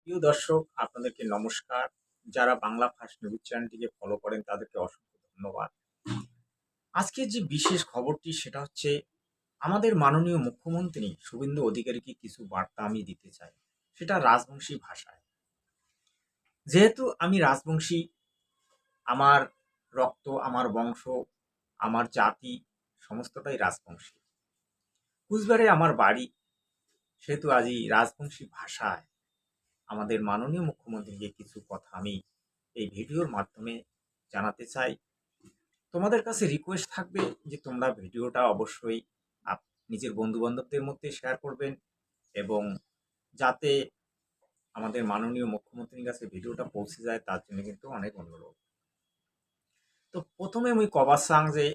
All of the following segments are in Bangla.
প্রিয় দর্শক, আপনাদেরকে নমস্কার। যারা বাংলা ফার্স্ট নিউজ চ্যানেলটিকে ফলো করেন তাদেরকে অসংখ্য ধন্যবাদ। আজকে যে বিশেষ খবরটি সেটা হচ্ছে আমাদের মাননীয় মুখ্যমন্ত্রী শুভেন্দু অধিকারীকে কিছু বার্তা আমি দিতে চাই, সেটা রাজবংশী ভাষায়। যেহেতু আমি রাজবংশী, আমার রক্ত, আমার বংশ, আমার জাতি সমস্তটাই রাজবংশী। কুচবিহারে আমার বাড়ি, সেহেতু আজই রাজবংশী ভাষায় আমাদের মাননীয় মুখ্যমন্ত্রীকে কিছু কথা আমি এই ভিডিওর মাধ্যমে জানাতে চাই। তোমাদের কাছে রিকোয়েস্ট থাকবে যে তোমরা ভিডিওটা অবশ্যই নিজের বন্ধু বান্ধবদের মধ্যে শেয়ার করবেন, এবং যাতে আমাদের মাননীয় মুখ্যমন্ত্রীর কাছে ভিডিওটা পৌঁছে যায় তার জন্য কিন্তু অনেক অনুরোধ। তো প্রথমে আমি কবার চাং যে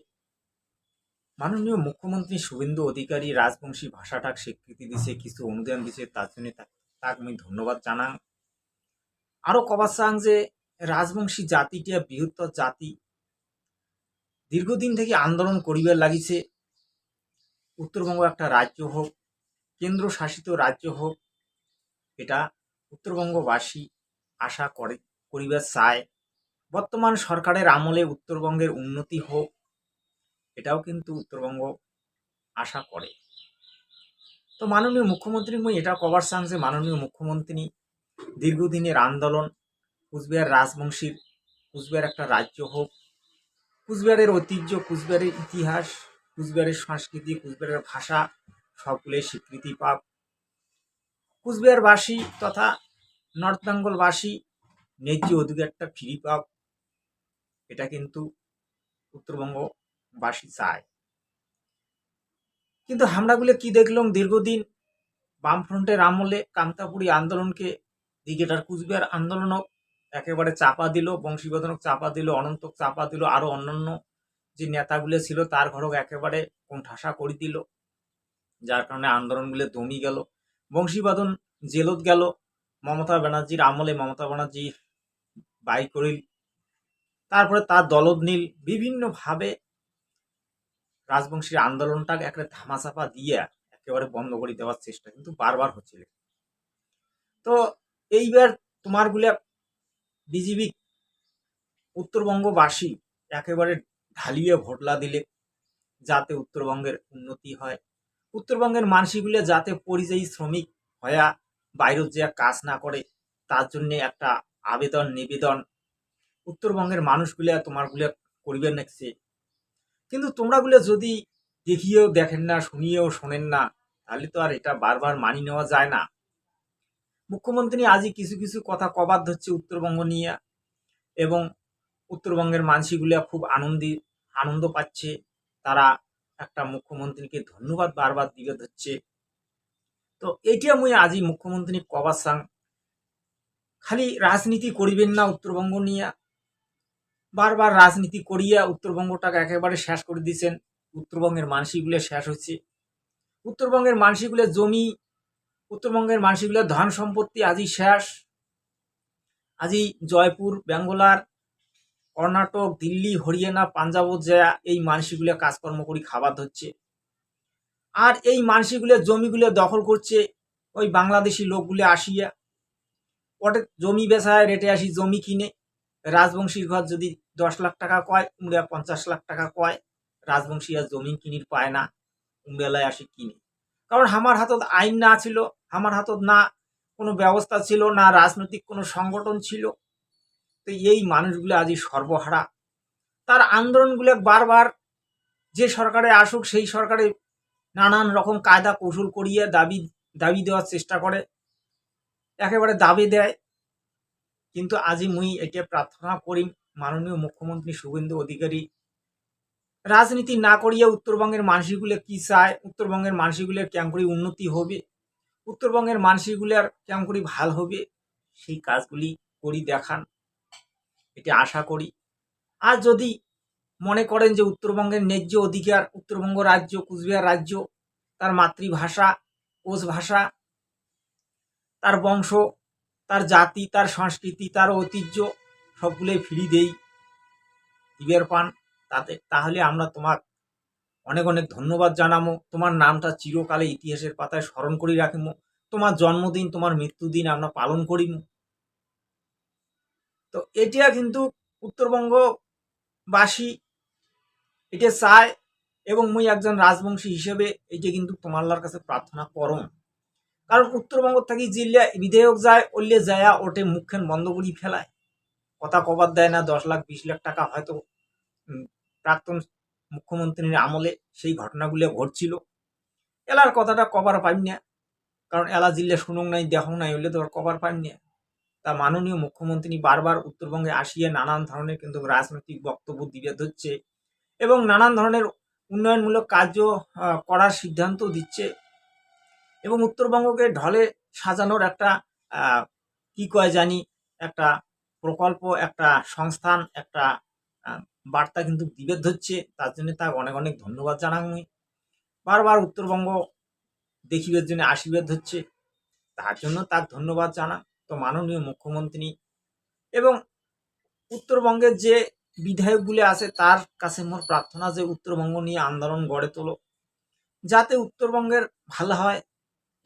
মাননীয় মুখ্যমন্ত্রী শুভেন্দু অধিকারী রাজবংশী ভাষাটাক স্বীকৃতি দিছে, কিছু অনুদান দিছে, তার জন্য তাক আমি ধন্যবাদ জানাং। আরো কবার চাং যে রাজবংশী জাতিটা বৃহত্তর জাতি, দীর্ঘদিন থেকে আন্দোলন করিবার লাগিছে উত্তরবঙ্গ একটা রাজ্য হোক, কেন্দ্র শাসিত রাজ্য হোক, এটা উত্তরবঙ্গবাসী আশা করিবার চায়। বর্তমান সরকারের আমলে উত্তরবঙ্গের উন্নতি হোক, এটাও কিন্তু উত্তরবঙ্গ আশা করে। তো মাননীয় মুখ্যমন্ত্রী মই এটা কবার চান যে মাননীয় মুখ্যমন্ত্রী দীর্ঘদিনের আন্দোলন, কুচবিহার রাজবংশীর কুচবিহার একটা রাজ্য হোক, কুচবিহারের ঐতিহ্য, কুচবিহারের ইতিহাস, কুচবিহারের সংস্কৃতি, কুচবিহারের ভাষা সবগুলোই স্বীকৃতি পাক। কুচবিহারবাসী তথা নর্থ বেঙ্গলবাসী ন্যায্য অধিকারটা ফিরি পাক, এটা কিন্তু উত্তরবঙ্গবাসী চায়। কিন্তু হামলাগুলো কি দেখলাম, দীর্ঘদিন বামফ্রন্টের আমলে কামতাপুরী আন্দোলনকে দিকেটার কুচবিহার আন্দোলনক একেবারে চাপা দিল, বংশীবদনক চাপা দিল, অনন্তক চাপা দিল, আরো অন্যান্য যে নেতাগুলো ছিল তার ঘরক একেবারে কোণঠাসা করে দিল, যার কারণে আন্দোলনগুলো দমি গেল। বংশীবাদন জেলত গেল মমতা ব্যানার্জির আমলে, মমতা ব্যানার্জি বাই করিল, তারপরে তার দলদ নীল বিভিন্নভাবে রাজবংশীর আন্দোলনটাকে একটা ধামাচাপা দিয়ে একেবারে বন্ধ করে দেওয়ার চেষ্টা কিন্তু বারবার হচ্ছিল। তো এইবার তোমার গুলা বিজেপি উত্তরবঙ্গবাসী একেবারে ঢালিয়ে ভোটলা দিলে যাতে উত্তরবঙ্গের উন্নতি হয়, উত্তরবঙ্গের মানুষগুলো যাতে পরিযায়ী শ্রমিক হয়া বাইরে যে কাজ না করে, তার জন্য একটা আবেদন নিবেদন উত্তরবঙ্গের মানুষগুলা তোমারগুলো করিবে নাকছে। কিন্তু তোমরাগুলো যদি দেখিয়েও দেখেন না, শুনিয়েও শোনেন না, তাহলে তো আর এটা বারবার মানি নেওয়া যায় না। মুখ্যমন্ত্রী আজই কিছু কিছু কথা কবার ধরছে উত্তরবঙ্গ নিয়ে, এবং উত্তরবঙ্গের মানুষগুলা খুব আনন্দ পাচ্ছে, তারা একটা মুখ্যমন্ত্রীকে ধন্যবাদ বারবার দিবে ধরছে। তো এইটা মুই আজই মুখ্যমন্ত্রী কবার চাং, খালি রাজনীতি করিবেন না উত্তরবঙ্গ নিয়ে, বারবার রাজনীতি করিয়া উত্তরবঙ্গটাকে একেবারে শেষ করে দিয়েছেন। উত্তরবঙ্গের মানুষগুলো শেষ হচ্ছে, উত্তরবঙ্গের মানুষগুলো জমি, উত্তরবঙ্গের মানুষগুলো ধন সম্পত্তি আজই শেষ। আজই জয়পুর, বেঙ্গলার, কর্ণাটক, দিল্লি, হরিয়ানা, পাঞ্জাব যা এই মানুষগুলো কাজকর্ম করে খাবার ধরছে, আর এই মানুষগুলো জমিগুলো দখল করছে ওই বাংলাদেশি লোকগুলো আসিয়া, ওটা জমি বেচায় রেটে আসি জমি কিনে। রাজবংশীর ঘর যদি 10 লাখ টাকা কয়, উমরা 50 লাখ টাকা কয়, রাজবংশী আর জমি কিনির পায় না, উমরালায় আসি কিনে। কারণ আমার হাতত আইন না ছিল, আমার হাতত না কোনো ব্যবস্থা ছিল, না রাজনৈতিক কোনো সংগঠন ছিল। তো এই মানুষগুলো আজই সর্বহারা। তার আন্দোলনগুলো বারবার যে সরকারে আসুক সেই সরকারে নানান রকম কায়দা কৌশল করিয়ে দাবি দেওয়ার চেষ্টা করে, একেবারে দাবি দেয়। কিন্তু আজি মুই এটা প্রার্থনা করি মাননীয় মুখ্যমন্ত্রী শুভেন্দু অধিকারী রাজনীতি না করিয়া উত্তরবঙ্গের মানুষগুলো কি চায়, উত্তরবঙ্গের মানুষগুলোর কেমন করে উন্নতি হবে, উত্তরবঙ্গের মানুষগুলোর কেমন করে ভাল হবে, সেই কাজগুলি করি দেখান, এটা আশা করি। আর যদি মনে করেন যে উত্তরবঙ্গের ন্যায্য অধিকার, উত্তরবঙ্গ রাজ্য, কুচবিহার রাজ্য, তার মাতৃভাষা, কোচ ভাষা, তার বংশ, তার জাতি, তার সংস্কৃতি, তার ঐতিহ্য সবগুলোই ফিরি দিবের পান, তাহলে আমরা তোমার অনেক অনেক ধন্যবাদ জানামো, তোমার নামটা চিরকালে ইতিহাসের পাতায় স্মরণ করে রাখবো। তোমার জন্মদিন তোমার মৃত্যুদিন আমরা পালন করিম। তো এটা কিন্তু উত্তরবঙ্গবাসী এটা চায়, এবং মুই একজন রাজবংশী হিসেবে এটা কিন্তু তোমার কাছে প্রার্থনা করম। কারণ উত্তরবঙ্গ থেকে জিল্লা বিধায়ক যায়, ওল্লে যায়া ওটে মুখখান বন্ধ করি ফেলায়, কথা কবার দেয় না। 10 লাখ 20 লাখ টাকা হয়তো প্রাক্তন মুখ্যমন্ত্রীর আমলে সেই ঘটনাগুলো ঘটছিল, এলার কথাটা কবার পাইন না। কারণ এলা জিল্লে শুনুন নাই দেখুন নাই হলে তো আর কবার পাইন না। তা মাননীয় মুখ্যমন্ত্রী বারবার উত্তরবঙ্গে আসিয়ে নানান ধরনের কিন্তু রাজনৈতিক বক্তব্য দিবে ধরছে, এবং নানান ধরনের উন্নয়নমূলক কার্য করার সিদ্ধান্ত দিচ্ছে, এবং উত্তরবঙ্গকে ঢলে সাজানোর একটা কি কয় জানি একটা প্রকল্প, একটা সংস্থান, একটা বার্তা কিন্তু দিবে ধরছে। তার জন্য তাকে অনেক অনেক ধন্যবাদ জানাই। বারবার উত্তরবঙ্গ দেখিবার জন্য আসিবার ধরছে, তার জন্য তাকে ধন্যবাদ জানা। তো মাননীয় মুখ্যমন্ত্রী এবং উত্তরবঙ্গের যে বিধায়কগুলি আছে তার কাছে মোর প্রার্থনা যে উত্তরবঙ্গ নিয়ে আন্দোলন গড়ে তোলো, যাতে উত্তরবঙ্গের ভালো হয়,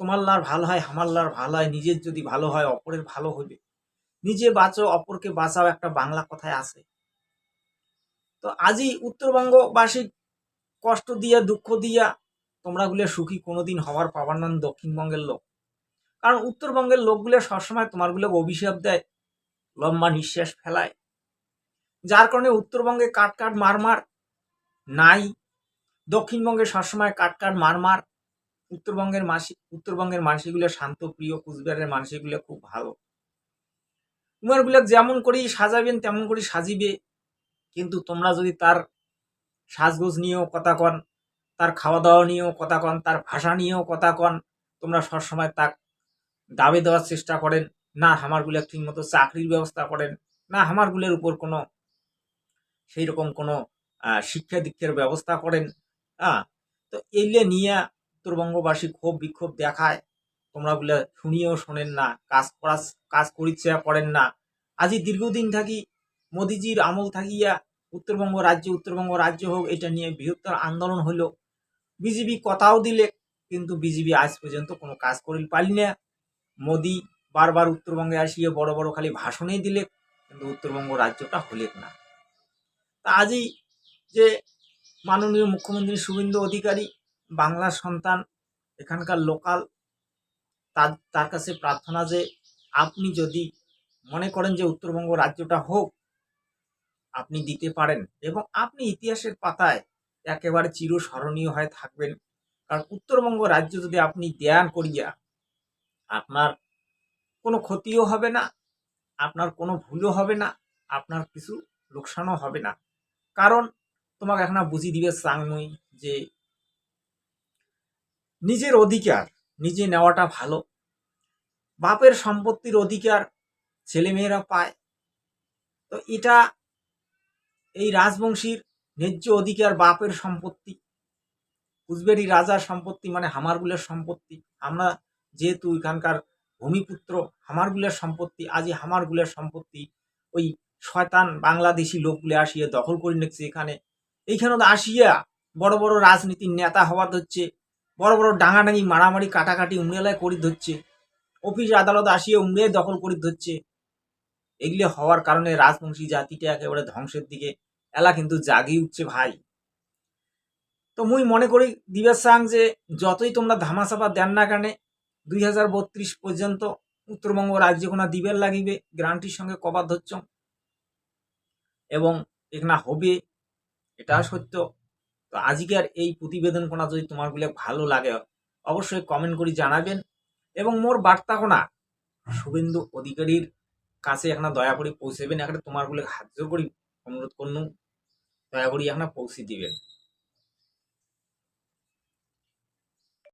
তোমার লার ভালো হয়, আমার লার ভালো হয়। নিজের যদি ভালো হয় অপরের ভালো হবে। নিজে বাঁচো অপরকে বাঁচাও, একটা বাংলা কথায় আছে। তো আজই উত্তরবঙ্গবাসী কষ্ট দিয়া দুঃখ দিয়া তোমরা গুলো সুখী কোনোদিন হওয়ার পাবার না দক্ষিণবঙ্গের লোক। কারণ উত্তরবঙ্গের লোকগুলো সবসময় তোমারগুলো অভিশাপ দেয়, লম্বা নিঃশ্বাস ফেলায়, যার কারণে উত্তরবঙ্গে কাট কাট মারমার নাই। দক্ষিণবঙ্গে সবসময় কাট কাট মারমার। উত্তরবঙ্গের মানুষগুলো শান্ত প্রিয়, কুচবিহারের মানুষগুলো খুব ভালো। তোমারগুলো যেমন করি সাজাবেন তেমন করি সাজিবে, কিন্তু তোমরা যদি তার সাজগোজ নিয়েও কথা কন, তার খাওয়া দাওয়া নিয়েও কথা কন, তার ভাষা নিয়েও কথা কন, তোমরা সবসময় তাক দাবি দেওয়ার চেষ্টা করেন না। আমারগুলো ঠিক মতো চাকরির ব্যবস্থা করেন না, আমারগুলোর উপর কোনো সেই রকম কোনো শিক্ষা দীক্ষার ব্যবস্থা করেন। তো এইলে নিয়ে উত্তরবঙ্গবাসী ক্ষোভ বিক্ষোভ দেখায়, তোমরা বলে শুনিয়েও শোনেন না, কাজ করিচ্ছে করেন না। আজই দীর্ঘদিন থাকি মোদিজির আমল থাকিয়া উত্তরবঙ্গ রাজ্য হোক এটা নিয়ে বৃহত্তর আন্দোলন হলো। বিজেপি কথাও দিলে, কিন্তু বিজেপি আজ পর্যন্ত কোনো কাজ করিল পারি না। মোদি বারবার উত্তরবঙ্গে আসিয়ে বড় বড় খালি ভাষণেই দিলে, কিন্তু উত্তরবঙ্গ রাজ্যটা হলে না। তা আজই যে মাননীয় মুখ্যমন্ত্রী শুভেন্দু অধিকারী বাংলার সন্তান, এখানকার লোকাল, তার কাছে প্রার্থনা যে আপনি যদি মনে করেন যে উত্তরবঙ্গ রাজ্যটা হোক, আপনি দিতে পারেন, এবং আপনি ইতিহাসের পাতায় একেবারে চিরস্মরণীয় হয়ে থাকবেন। কারণ উত্তরবঙ্গ রাজ্য যদি আপনি দেয়ান করিয়া, আপনার কোনো ক্ষতিও হবে না, আপনার কোনো ভুলও হবে না, আপনার কিছু লোকসানও হবে না। কারণ তোমাকে এখন বুঝিয়ে দিবে চাংমুই যে নিজের অধিকার নিজে নেওয়াটা ভালো। বাপের সম্পত্তির অধিকার ছেলেমেয়েরা পায়, তো এটা এই রাজবংশীর ন্যায্য অধিকার। বাপের সম্পত্তি, কুচবেরি রাজার সম্পত্তি, মানে হামারগুলের সম্পত্তি। আমরা যেহেতু এখানকার ভূমিপুত্র, হামারগুলের সম্পত্তি, আজই হামারগুলের সম্পত্তি ওই শয়তান বাংলাদেশি লোকগুলো আসিয়া দখল করে নিচ্ছে। এইখানে তো আসিয়া বড় বড় রাজনীতির নেতা হওয়া ধরছে, বড় বড় ডাঙাডাঙি মারামারি কাটাকাটি উমরেলায় করি ধরছে, অফিস আদালত আসিয়া উমরে দখল করে ধরছে। এগুলি হওয়ার কারণে রাজবংশী জাতিটা একেবারে ধ্বংসের দিকে এলা কিন্তু জাগিয়ে উঠছে ভাই। তো মুই মনে করি দিবের সাং যে যতই তোমরা ধামাচাপা দেন না কেন, 2032 পর্যন্ত উত্তরবঙ্গ রাজ্যে কোনো দিবের লাগিবে গ্রান্টির সঙ্গে কবার ধরছ, এবং এখানে হবে, এটা সত্য। তো আজকের এই প্রতিবেদন কোনা যদি তোমারগুলো ভালো লাগে অবশ্যই কমেন্ট করে জানাবেন, এবং মোর বার্তা কোনা শুভেন্দু অধিকারীর কাছে এখানে দয়া করে পৌঁছাবেন। এখানে তোমারগুলো হাত জোর করি অনুরোধ করুন, দয়া করে এখানে পৌঁছে দিবেন।